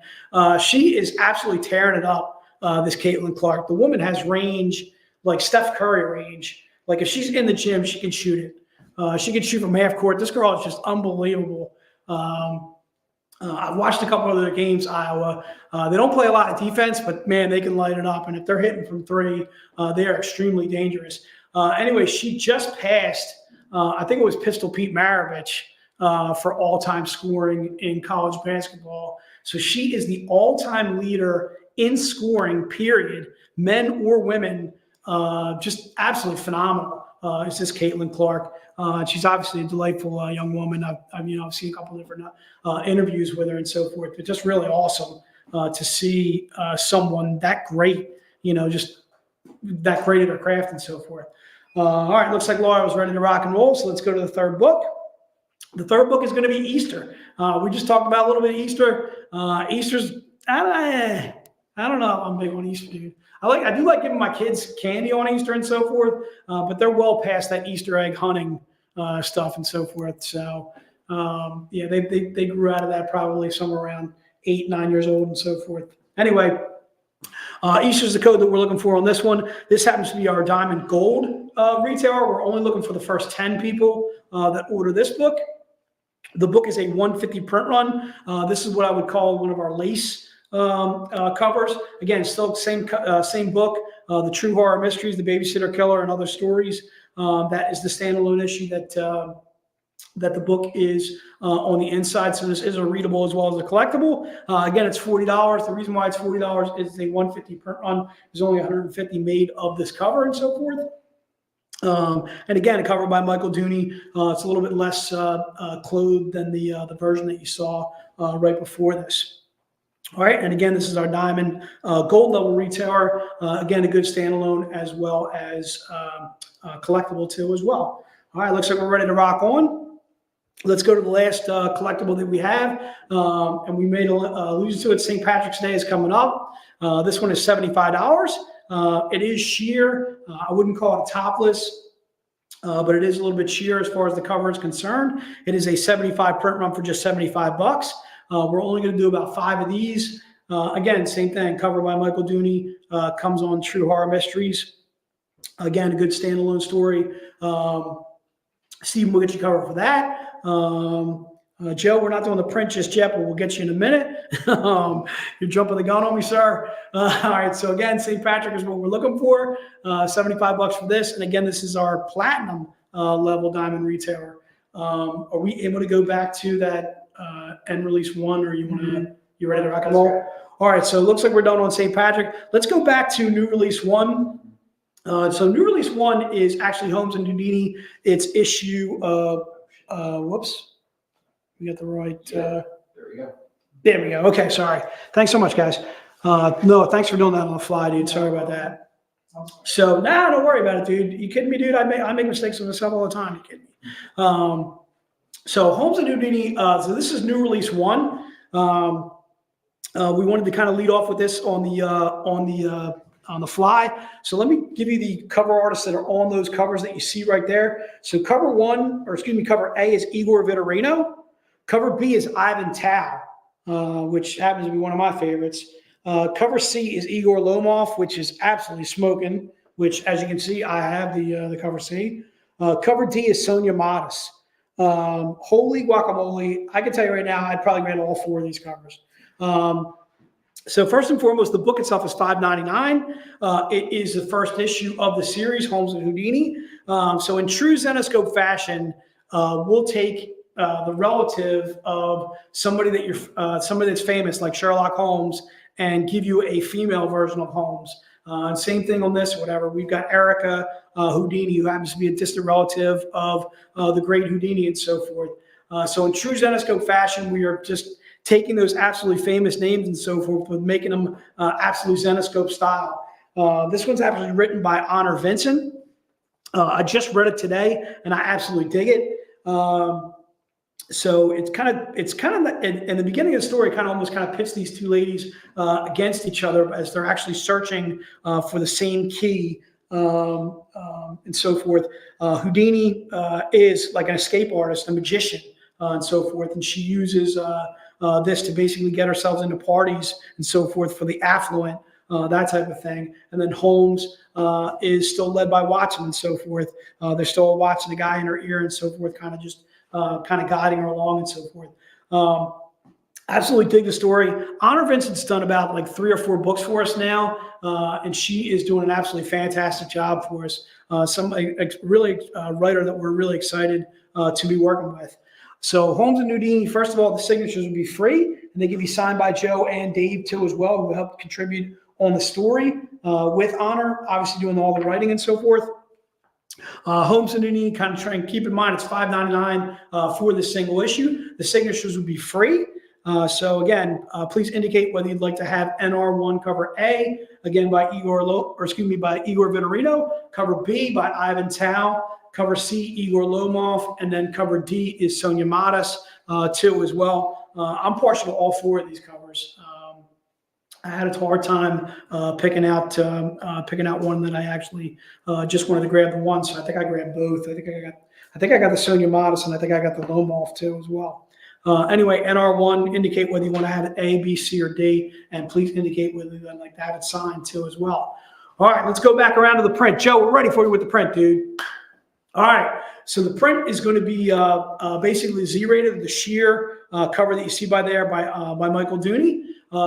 She is absolutely tearing it up, this Caitlin Clark. The woman has range, like Steph Curry range. Like if she's in the gym, she can shoot it. She can shoot from half court. This girl is just unbelievable. I've watched a couple of their games, Iowa. They don't play a lot of defense, but, man, they can light it up. And if they're hitting from 3, they are extremely dangerous. Anyway, she just passed, I think it was Pistol Pete Maravich, for all-time scoring in college basketball. So she is the all-time leader in scoring, period, men or women. Just absolutely phenomenal. It's this Caitlin Clark. She's obviously a delightful young woman. I've seen a couple of different interviews with her and so forth, but just really awesome to see someone that great, just that great at her craft and so forth. All right, looks like Laura was ready to rock and roll, so let's go to the third book. The third book is going to be Easter. We just talked about a little bit of Easter. Easter's, I don't know. I'm big on Easter, dude. I do like giving my kids candy on Easter and so forth, but they're well past that Easter egg hunting stuff and so forth. So, yeah, they grew out of that probably somewhere around 8, 9 years old and so forth. Anyway, Easter's the code that we're looking for on this one. This happens to be our Diamond Gold retailer. We're only looking for the first 10 people that order this book. The book is a 150 print run. This is what I would call one of our lace covers. Again, still same book, The True Horror Mysteries, The Babysitter Killer, and Other Stories. That is the standalone issue that the book is on the inside. So this is a readable as well as a collectible. Again, it's $40. The reason why it's $40 is a 150 print run. There's only 150 made of this cover and so forth. And again, a cover by Michael Dooney. It's a little bit less clothed than the version that you saw right before this. All right, and again, this is our Diamond Gold level retailer. Again, a good standalone as well as collectible too as well. All right, looks like we're ready to rock on. Let's go to the last collectible that we have, and we made allusion to it. St. Patrick's Day is coming up. This one is $75. It is sheer. I wouldn't call it a topless, but it is a little bit sheer as far as the cover is concerned. It is a 75 print run for just $75. We're only going to do about 5 of these. Again, same thing. Cover by Michael Dooney. Comes on True Horror Mysteries. Again, a good standalone story. Stephen will get you covered for that. Joe, we're not doing the print just yet, but we'll get you in a minute. You're jumping the gun on me, sir. All right. So again, St. Patrick is what we're looking for. $75 for this. And again, this is our platinum level diamond retailer. Are we able to go back to that end release 1, or you ready to rock and roll? All right. So it looks like we're done on St. Patrick. Let's go back to new release 1. So new release 1 is actually Holmes and Houdini. It's issue whoops. We got the right. There we go. There we go. Okay, sorry. Thanks so much, guys. No, thanks for doing that on the fly, dude. Sorry about that. So, don't worry about it, dude. You kidding me, dude? I make mistakes with myself all the time. You kidding me? So Holmes and Houdini. So this is new release 1. We wanted to kind of lead off with this on the fly. So let me give you the cover artists that are on those covers that you see right there. So cover A is Igor Vitorino. Cover B is Ivan Tao, which happens to be one of my favorites. Cover C is Igor Lomov, which is absolutely smoking, which, as you can see, I have the cover C. Cover D is Sonia Modis. Holy guacamole. I can tell you right now, I'd probably grab all 4 of these covers. So first and foremost, the book itself is $5.99. It is the first issue of the series, Holmes and Houdini. So in true Zenoscope fashion, we'll take the relative of somebody that's famous, like Sherlock Holmes, and give you a female version of Holmes. And same thing on this, whatever. We've got Erica Houdini, who happens to be a distant relative of the great Houdini and so forth. So in true Zenoscope fashion, we are just taking those absolutely famous names and so forth, but making them absolute Zenoscope style. This one's actually written by Honor Vincent. I just read it today, and I absolutely dig it. So it's kind of in the beginning of the story, almost pits these 2 ladies against each other as they're actually searching for the same key and so forth. Houdini is like an escape artist, a magician, and so forth, and she uses this to basically get herself into parties and so forth for the affluent, that type of thing. And then Holmes is still led by Watson and so forth. They're still watching the guy in her ear and so forth, kind of guiding her along and so forth. Absolutely dig the story. Honor Vincent's done about like 3 or 4 books for us now, and she is doing an absolutely fantastic job for us. Really writer that we're really excited to be working with. So Holmes and Houdini, first of all, the signatures will be free, and they can be signed by Joe and Dave too as well, who helped contribute on the story with Honor, obviously doing all the writing and so forth. Holmes and Houdini, kind of try and keep in mind it's $5.99 for this single issue. The signatures will be free. So again, please indicate whether you'd like to have NR1 cover A, again by Igor Vitorino, cover B by Ivan Tao, cover C, Igor Lomov, and then cover D is Sonia Modis too as well. I'm partial to all 4 of these covers. I had a hard time picking out one that I actually just wanted to grab the one. So I think I grabbed both. I think I got the Sonia Modis, and I think I got the Lomov too as well. Anyway, NR1, indicate whether you want to have it A, B, C, or D, and please indicate whether you'd like to have it signed too as well. All right, let's go back around to the print. Joe, we're ready for you with the print, dude. All right, so the print is going to be basically Z-rated, the sheer cover that you see by Michael Dooney.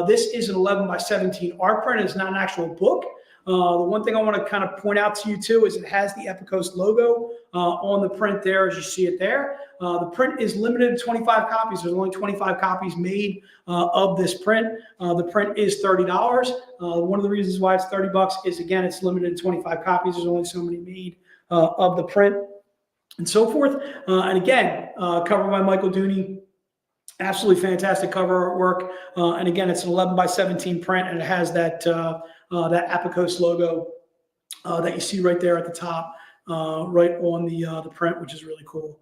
This is an 11 by 17 art print. It's not an actual book. The one thing I want to kind of point out to you too is it has the Epikos logo on the print there, as you see it there. The print is limited to 25 copies. There's only 25 copies made of this print. The print is $30. One of the reasons why it's $30 is, again, it's limited to 25 copies. There's only so many made of the print and so forth. And again, covered by Michael Dooney. Absolutely fantastic cover artwork. And again, it's an 11 by 17 print, and it has that that Epikos logo that you see right there at the top, right on the print, which is really cool.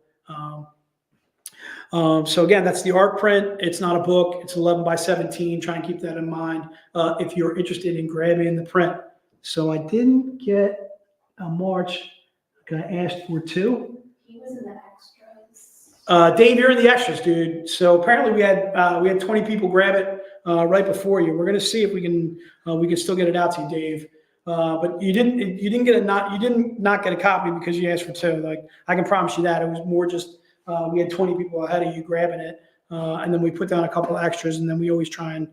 So again, that's the art print. It's not a book. It's 11 by 17. Try and keep that in mind if you're interested in grabbing the print. So I didn't get a March. I asked for 2. He was in the extras. Dave, you're in the extras, dude. So apparently we had 20 people grab it right before you. We're gonna see if we can still get it out to you, Dave. But you didn't not get a copy because you asked for 2. Like, I can promise you that. It was more just we had 20 people ahead of you grabbing it, and then we put down a couple of extras, and then we always try and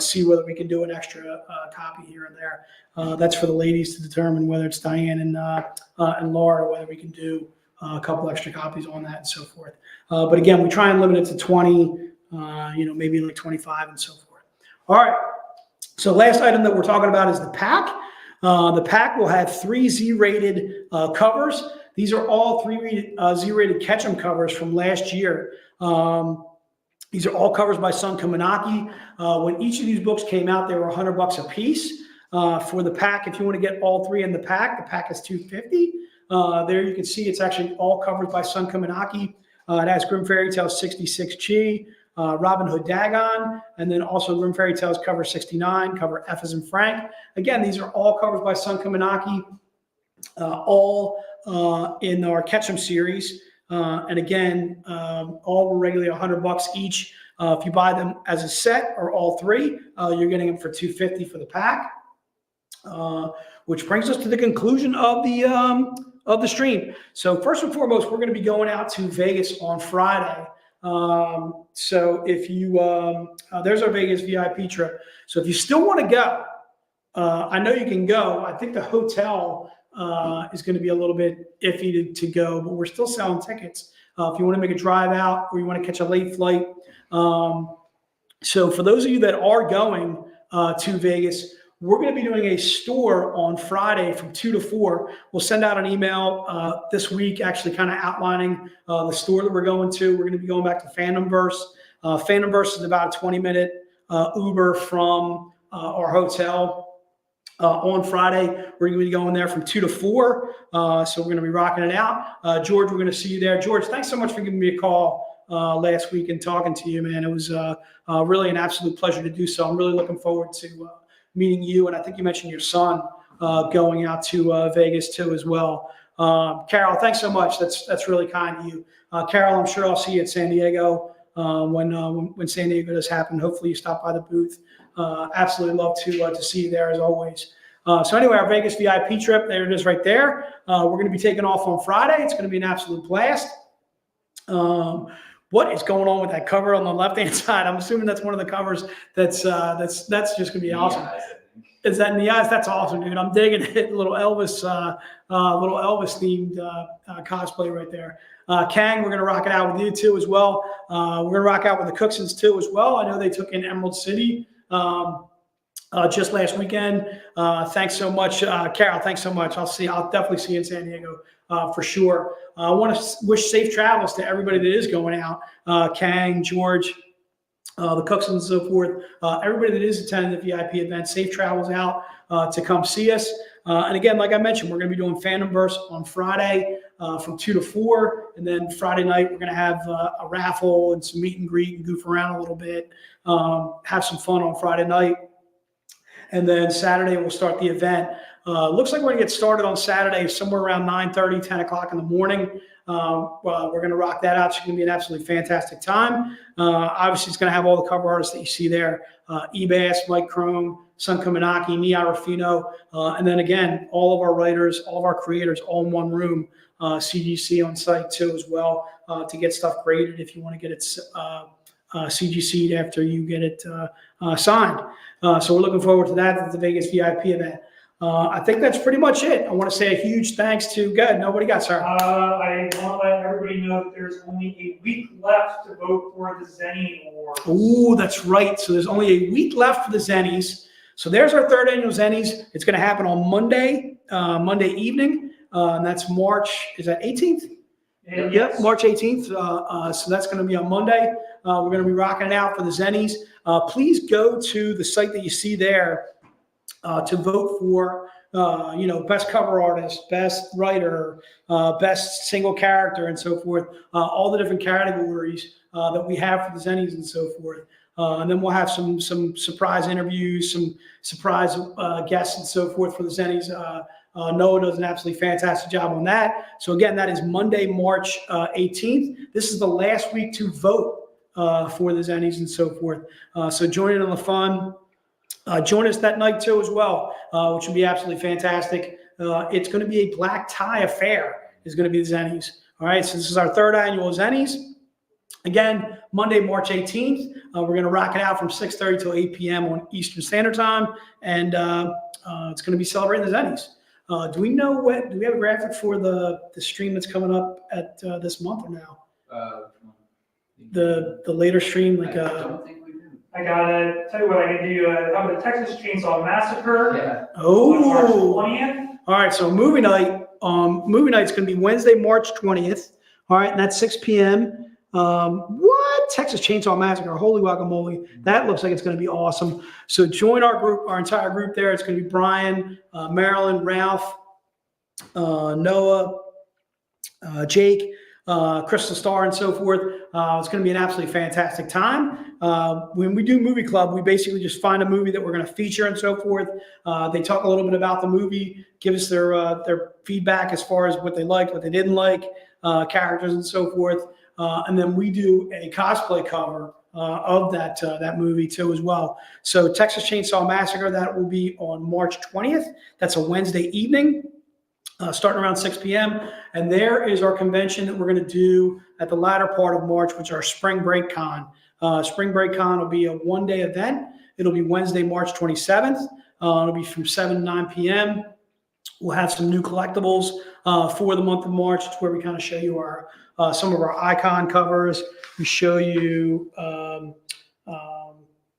see whether we can do an extra copy here and there. That's for the ladies to determine whether it's Diane and Laura, whether we can do a couple extra copies on that and so forth. But again, we try and limit it to 20, maybe like 25 and so forth. All right. So last item that we're talking about is the pack. The pack will have 3 Z-rated covers. These are all 3 Z-rated Ketchum covers from last year. These are all covers by Sun Kaminaki. When each of these books came out, they were $100 a piece. For the pack, if you want to get all 3 in the pack is $250. There you can see it's actually all covered by Sun Kaminaki. It has Grim Fairy Tales 66G, Robin Hood Dagon, and then also Grim Fairy Tales cover 69, cover F as in Frank. Again, these are all covers by Sun Kaminaki, all in our Ketchum series. And again, all were regularly $100 each. If you buy them as a set or all 3, you're getting them for $250 for the pack. Which brings us to the conclusion of the stream. So first and foremost, we're going to be going out to Vegas on Friday. So if you, there's our Vegas VIP trip. So if you still want to go, I know you can go. I think the hotel is going to be a little bit iffy to go, but we're still selling tickets. If you want to make a drive out or you want to catch a late flight. So for those of you that are going to Vegas, we're going to be doing a store on Friday from 2 to 4. We'll send out an email this week, actually kind of outlining the store that we're going to. We're going to be going back to Fandomverse. Fandomverse is about a 20-minute Uber from our hotel. On Friday, we're going to be going there from 2 to 4. So we're going to be rocking it out. George, we're going to see you there. George, thanks so much for giving me a call last week and talking to you, man. It was really an absolute pleasure to do so. I'm really looking forward to meeting you, and I think you mentioned your son going out to Vegas too as well. Carol, thanks so much. That's really kind of you. Carol, I'm sure I'll see you at San Diego when San Diego does happen. Hopefully you stop by the booth. Absolutely love to see you there as always. So anyway, our Vegas VIP trip, there it is right there. We're going to be taking off on Friday. It's going to be an absolute blast. What is going on with that cover on the left-hand side? I'm assuming that's one of the covers that's just going to be awesome. Is that in the eyes? That's awesome, dude. I'm digging it. Little Elvis themed cosplay right there. Kang, we're going to rock it out with you too as well. We're going to rock out with the Cooksons too as well. I know they took in Emerald City just last weekend. Thanks so much, Carol. Thanks so much. I'll definitely see you in San Diego for sure. I want to wish safe travels to everybody that is going out. Kang, George, the Cooksons and so forth. Everybody that is attending the VIP event, safe travels out to come see us. And again, like I mentioned, we're going to be doing Fandomverse on Friday from 2 to 4. And then Friday night, we're going to have a raffle and some meet and greet and goof around a little bit. Have some fun on Friday night. And then Saturday, we'll start the event. Looks like we're going to get started on Saturday somewhere around 9:30, 10 o'clock in the morning. Well, we're going to rock that out. It's going to be an absolutely fantastic time. Obviously, it's going to have all the cover artists that you see there. Ebass, Mike Crone, Sunko Manaki, Nia Rafino, and then again, all of our writers, all of our creators, all in one room. CGC on site too as well to get stuff graded if you want to get it CGC'd after you get it signed. So we're looking forward to that. That's the Vegas VIP event. I think that's pretty much it. I want to say a huge thanks to good. Nobody got started. I want to let everybody know that there's only a week left to vote for the Zenny Awards. Oh, that's right. So there's only a week left for the Zennies. So there's our third annual Zennies. It's going to happen on Monday, Monday evening. And that's March, is that 18th? Yep, March 18th. So that's going to be on Monday. We're going to be rocking it out for the Zennies. Please go to the site that you see there to vote for, best cover artist, best writer, best single character, and so forth. All the different categories that we have for the Zennies and so forth. And then we'll have some surprise interviews, some surprise guests and so forth for the Zennies. Noah does an absolutely fantastic job on that. So again, that is Monday, March 18th. This is the last week to vote for the Zennies and so forth. So join in on the fun. Join us that night too as well, which will be absolutely fantastic. It's going to be a black tie affair. Is going to be the Zennies. All right, so this is our third annual Zennies. Again, Monday, March 18th. We're going to rock it out from 6:30 till 8 p.m. on Eastern Standard Time, and it's going to be celebrating the Zennies. Do we have a graphic for the stream that's coming up at this month or now? The later stream, like I don't think we do. I gotta tell you what I can do. How about the Texas Chainsaw Massacre? Yeah. On March oh, 20th. all right. So movie night. Movie night's going to be Wednesday, March 20th. All right, and that's 6 p.m. What? Texas Chainsaw Massacre. Holy guacamole. That looks like it's going to be awesome. So join our group, our entire group there. It's going to be Brian, Marilyn, Ralph, Noah, Jake, Crystal Star, and so forth. It's going to be an absolutely fantastic time. When we do movie club, we basically just find a movie that we're going to feature and so forth. They talk a little bit about the movie, give us their feedback as far as what they liked, what they didn't like, characters and so forth. And then we do a cosplay cover of that movie too as well. So Texas Chainsaw Massacre, that will be on March 20th. That's a Wednesday evening. Starting around 6 p.m. And there is our convention that we're going to do at the latter part of March, which is our Spring Break Con. Spring Break Con will be a one-day event. It'll be Wednesday, March 27th. It'll be from 7 to 9 p.m. We'll have some new collectibles for the month of March. It's where we kind of show you our some of our icon covers. We show you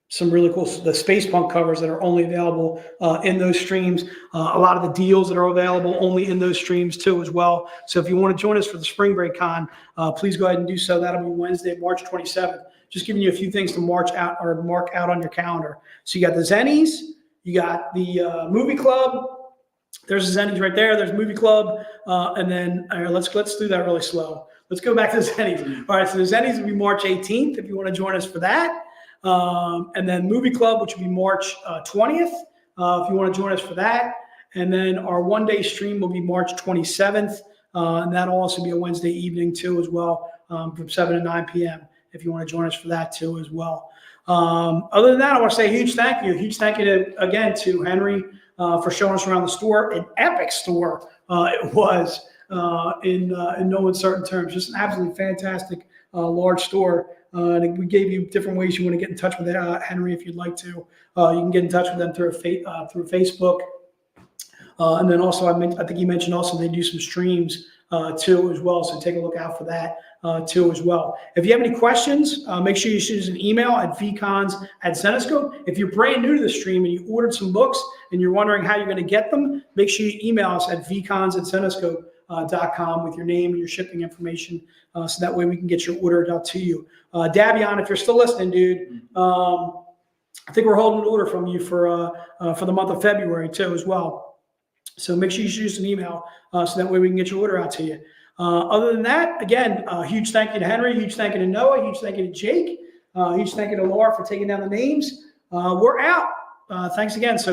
some really cool, the Space Punk covers that are only available in those streams. A lot of the deals that are available only in those streams too as well. So if you want to join us for the Spring Break Con, please go ahead and do so. That'll be Wednesday, March 27th. Just giving you a few things to mark out on your calendar. So you got the Zennies, you got the movie club. There's the Zennies right there. There's movie club, and then let's do that really slow. Let's go back to the Zennies. All right, so the Zennies will be March 18th if you want to join us for that. And then Movie Club, which will be March 20th, if you want to join us for that. And then our one-day stream will be March 27th, and that'll also be a Wednesday evening too as well, from 7 to 9 p.m. if you want to join us for that too as well. Other than that, I want to say a huge thank you. Huge thank you again to Henry for showing us around the store. An epic store it was in no uncertain terms. Just an absolutely fantastic large store. And we gave you different ways you want to get in touch with Henry if you'd like to. You can get in touch with them through Facebook. And then also, I think you mentioned also they do some streams too as well. So take a look out for that too as well. If you have any questions, make sure you shoot us an email at vcons@Zenescope. If you're brand new to the stream and you ordered some books and you're wondering how you're going to get them, make sure you email us at vcons@Zenescope.com with your name and your shipping information, so that way we can get your order out to you. Davion, if you're still listening, dude, I think we're holding an order from you for the month of February too as well. So make sure you shoot us an email so that way we can get your order out to you. Other than that, again, huge thank you to Henry, huge thank you to Noah, huge thank you to Jake, huge thank you to Laura for taking down the names. We're out. Thanks again. So